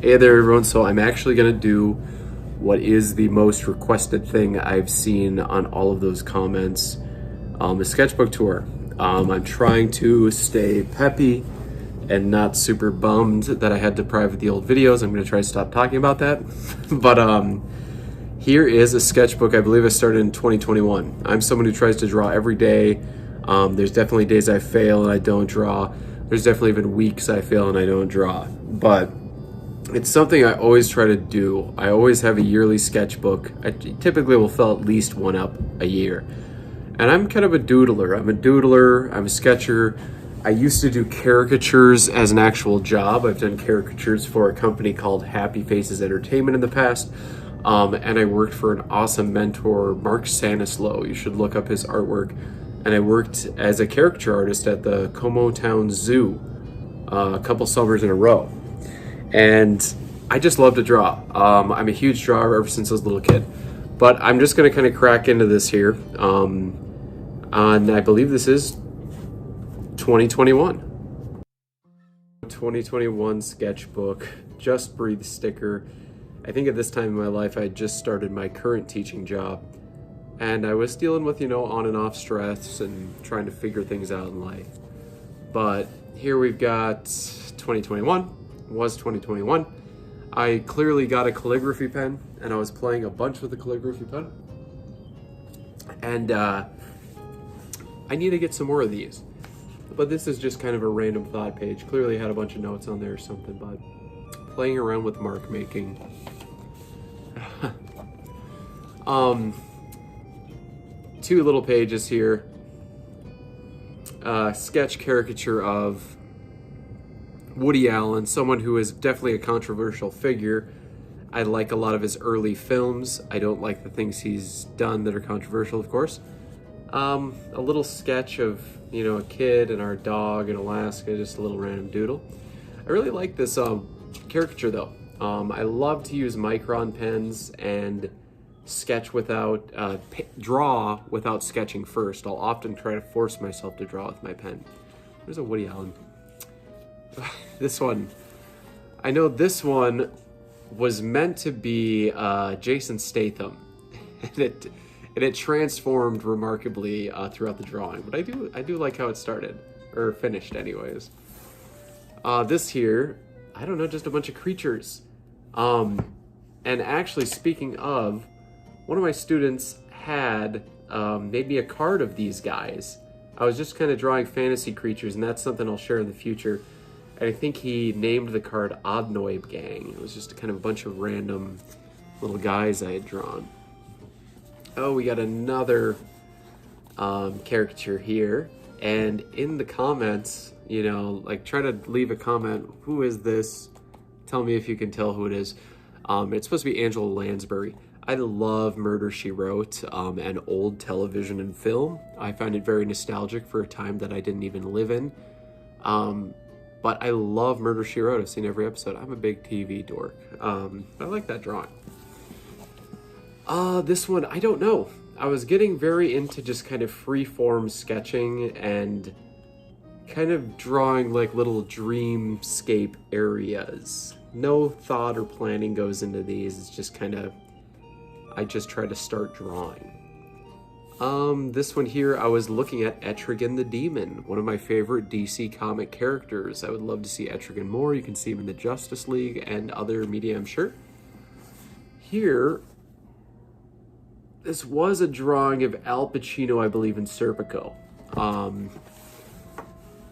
Hey there everyone, so I'm actually going to do what is the most requested thing I've seen on all of those comments, a sketchbook tour. I'm trying to stay peppy and not super bummed that I had to private the old videos. I'm going to try to stop talking about that. But here is a sketchbook I believe I started in 2021. I'm someone who tries to draw every day. There's definitely days I fail and I don't draw. There's definitely even weeks I fail and I don't draw. But it's something I always try to do. I always have a yearly sketchbook. I typically will fill at least one up a year. And I'm kind of a doodler. I'm a sketcher. I used to do caricatures as an actual job. I've done caricatures for a company called Happy Faces Entertainment in the past. And I worked for an awesome mentor, Mark Sanislow. You should look up his artwork. And I worked as a caricature artist at the Como Town Zoo a couple summers in a row. And I just love to draw. I'm a huge drawer ever since I was a little kid. But I'm just going to kind of crack into this here. And I believe this is 2021. 2021 sketchbook, Just Breathe sticker. I think at this time in my life I had just started my current teaching job. And I was dealing with, on and off stress and trying to figure things out in life. But here we've got 2021. Was 2021. I clearly got a calligraphy pen and I was playing a bunch with the calligraphy pen. And I need to get some more of these. But this is just kind of a random thought page. Clearly had a bunch of notes on there or something, but playing around with mark making. Two little pages here. Sketch caricature of Woody Allen, someone who is definitely a controversial figure. I like a lot of his early films. I don't like the things he's done that are controversial, of course. A little sketch of, a kid and our dog in Alaska, just a little random doodle. I really like this caricature though. I love to use micron pens and sketch without, draw without sketching first. I'll often try to force myself to draw with my pen. There's a Woody Allen. This one, I know this one was meant to be Jason Statham, and it transformed remarkably throughout the drawing. But I do like how it started or finished, anyways. This here, I don't know, just a bunch of creatures. And actually, speaking of, one of my students had made me a card of these guys. I was just kind of drawing fantasy creatures, and that's something I'll share in the future. And I think he named the card Odnoib Gang. It was just kind of a bunch of random little guys I had drawn. Oh, we got another caricature here. And in the comments, try to leave a comment. Who is this? Tell me if you can tell who it is. It's supposed to be Angela Lansbury. I love Murder, She Wrote and old television and film. I find it very nostalgic for a time that I didn't even live in. But I love Murder, She Wrote. I've seen every episode. I'm a big TV dork. I like that drawing. This one, I don't know. I was getting very into just kind of free-form sketching and kind of drawing like little dreamscape areas. No thought or planning goes into these. It's just kind of, I just try to start drawing. This one here, I was looking at Etrigan the Demon, one of my favorite DC comic characters. I would love to see Etrigan more. You can see him in the Justice League and other media, I'm sure. Here, this was a drawing of Al Pacino, I believe, in Serpico. But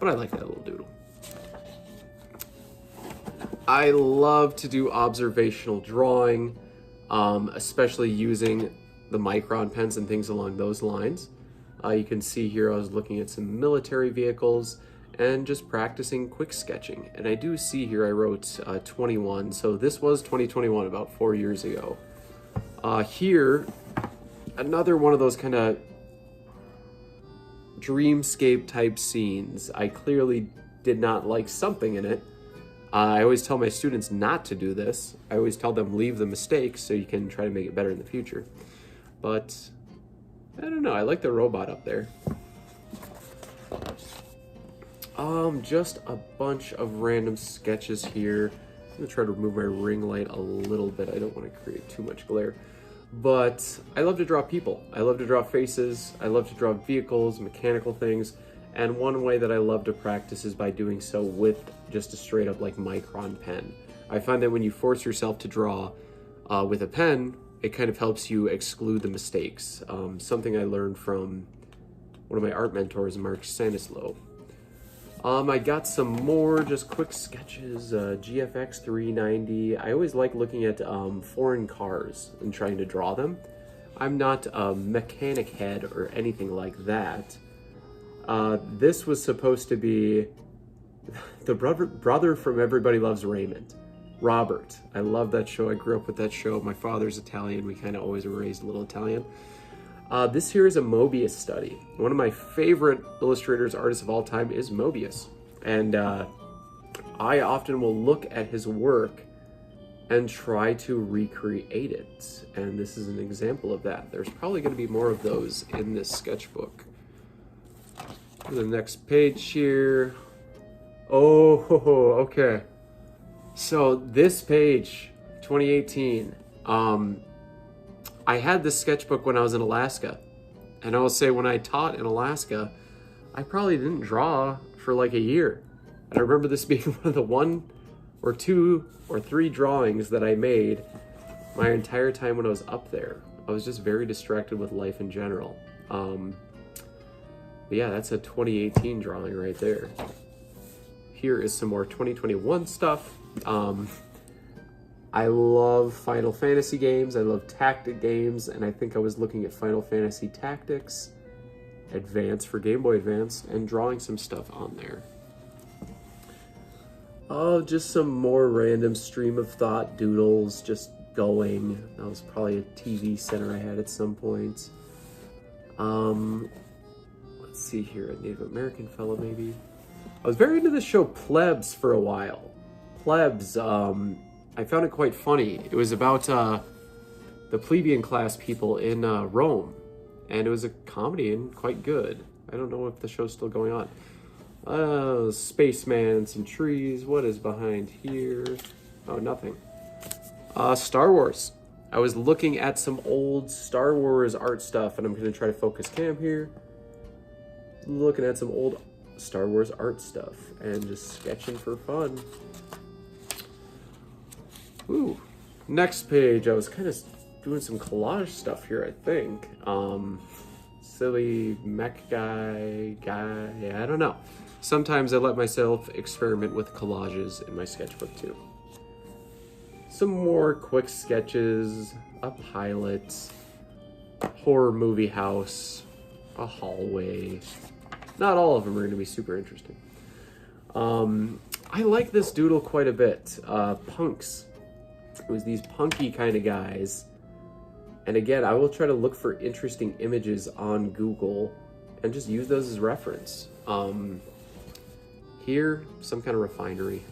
I like that little doodle. I love to do observational drawing, especially using the micron pens and things along those lines. You can see here I was looking at some military vehicles and just practicing quick sketching. And I do see here I wrote 21, so this was 2021, about 4 years ago. Here, another one of those kind of dreamscape type scenes. I clearly did not like something in it. I always tell my students not to do this. I always tell them leave the mistakes so you can try to make it better in the future. But I don't know, I like the robot up there. Just a bunch of random sketches here. I'm gonna try to remove my ring light a little bit. I don't want to create too much glare. But I love to draw people. I love to draw faces. I love to draw vehicles, mechanical things. And one way that I love to practice is by doing so with just a straight up like micron pen. I find that when you force yourself to draw with a pen, it kind of helps you exclude the mistakes. Something I learned from one of my art mentors, Mark Sanislow. I got some more just quick sketches, GFX 390. I always like looking at foreign cars and trying to draw them. I'm not a mechanic head or anything like that. This was supposed to be the brother from Everybody Loves Raymond, Robert. I love that show. I grew up with that show. My father's Italian. We kind of always were raised a little Italian. This here is a Mobius study. One of my favorite illustrators, artists of all time is Mobius. And I often will look at his work and try to recreate it. And this is an example of that. There's probably going to be more of those in this sketchbook. The next page here. Oh, okay. So this page, 2018, I had this sketchbook when I was in Alaska. And I will say when I taught in Alaska, I probably didn't draw for like a year. And I remember this being one of the 1 or 2 or 3 drawings that I made my entire time when I was up there. I was just very distracted with life in general. But yeah, that's a 2018 drawing right there. Here is some more 2021 stuff. I love Final Fantasy games, I love tactic games, and I think I was looking at Final Fantasy Tactics Advance for Game Boy Advance and drawing some stuff on there. Oh, just some more random stream of thought doodles just going. That was probably a TV center I had at some point. Let's see here, a Native American fellow maybe. I was very into the show Plebs for a while. Plebs, I found it quite funny. It was about the plebeian class people in Rome, and it was a comedy and quite good. I don't know if the show's still going on. Spaceman, some trees. What is behind here? Oh, nothing. Star Wars. I was looking at some old Star Wars art stuff, and I'm going to try to focus cam here. Looking at some old Star Wars art stuff and just sketching for fun. Ooh, next page, I was kind of doing some collage stuff here, I think. Silly mech guy, yeah, I don't know. Sometimes I let myself experiment with collages in my sketchbook too. Some more quick sketches, a pilot, horror movie house, a hallway. Not all of them are going to be super interesting. I like this doodle quite a bit. Punks. It was these punky kind of guys. And again, I will try to look for interesting images on Google and just use those as reference. Here, some kind of refinery.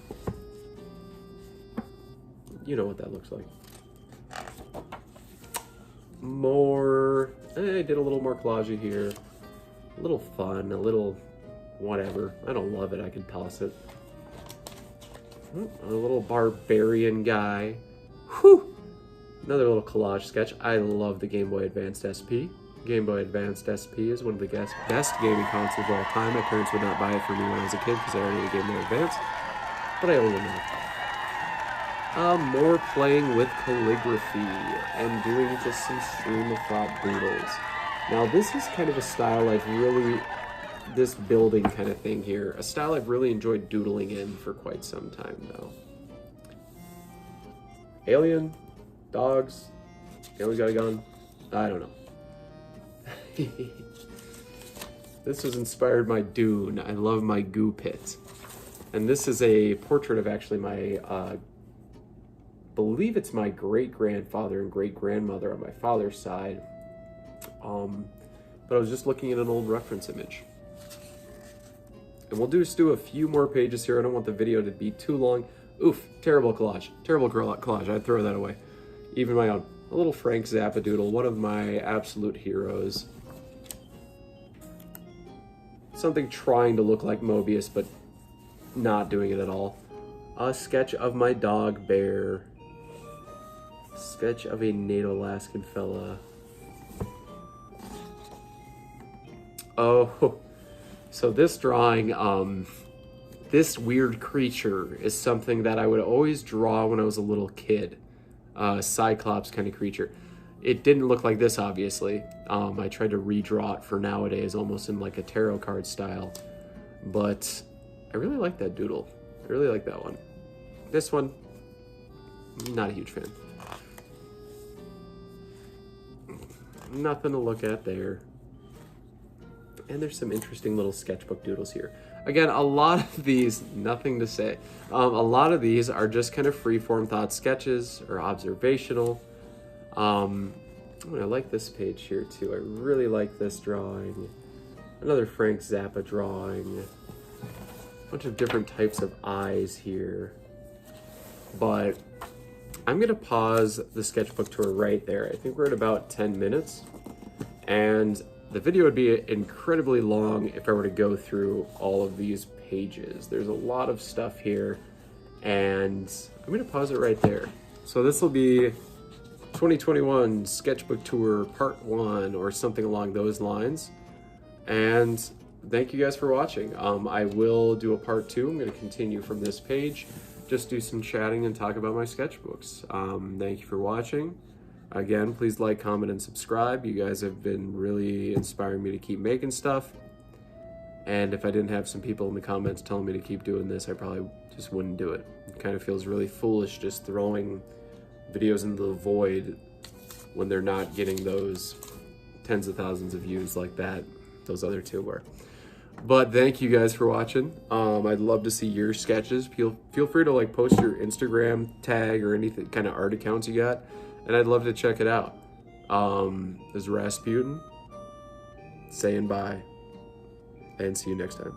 You know what that looks like. More, I did a little more collage here. A little fun, a little whatever. I don't love it, I could toss it. A little barbarian guy. Whew! Another little collage sketch. I love the Game Boy Advanced SP. Game Boy Advanced SP is one of the best gaming consoles of all time. My parents would not buy it for me when I was a kid because I already had a Game Boy Advance, but I own it. More playing with calligraphy and doing just some stream of thought doodles. Now this is kind of a style I've really, this building kind of thing here, a style I've really enjoyed doodling in for quite some time though. Alien, dogs, alien got a gun, I don't know. This was inspired by Dune. I love my goo pit. And this is a portrait of actually my, believe it's my great-grandfather and great-grandmother on my father's side. But I was just looking at an old reference image. And we'll just do a few more pages here. I don't want the video to be too long. Oof, terrible collage. Terrible collage. I'd throw that away. Even my own. A little Frank Zappa doodle, one of my absolute heroes. Something trying to look like Mobius, but not doing it at all. A sketch of my dog, Bear. Sketch of a Native Alaskan fella. Oh, so this drawing, this weird creature is something that I would always draw when I was a little kid. Cyclops kind of creature. It didn't look like this, obviously. I tried to redraw it for nowadays, almost in like a tarot card style. But I really like that doodle. I really like that one. This one, not a huge fan. Nothing to look at there. And there's some interesting little sketchbook doodles here. Again, a lot of these, nothing to say. A lot of these are just kind of free-form thought sketches or observational. I like this page here too. I really like this drawing. Another Frank Zappa drawing. A bunch of different types of eyes here. But I'm gonna pause the sketchbook tour right there. I think we're at about 10 minutes. And the video would be incredibly long if I were to go through all of these pages. There's a lot of stuff here, and I'm gonna pause it right there. So this will be 2021 Sketchbook Tour Part 1 or something along those lines. And thank you guys for watching. I will do a Part 2. I'm gonna continue from this page, just do some chatting and talk about my sketchbooks. Thank you for watching. Again, please like, comment, and subscribe. You guys have been really inspiring me to keep making stuff. And if I didn't have some people in the comments telling me to keep doing this, I probably just wouldn't do it. It kind of feels really foolish just throwing videos into the void when they're not getting those tens of thousands of views like that, those other two were. But thank you guys for watching. I'd love to see your sketches. Feel free to like post your Instagram tag or anything kind of art accounts you got. And I'd love to check it out. This is Rasputin saying bye, and see you next time.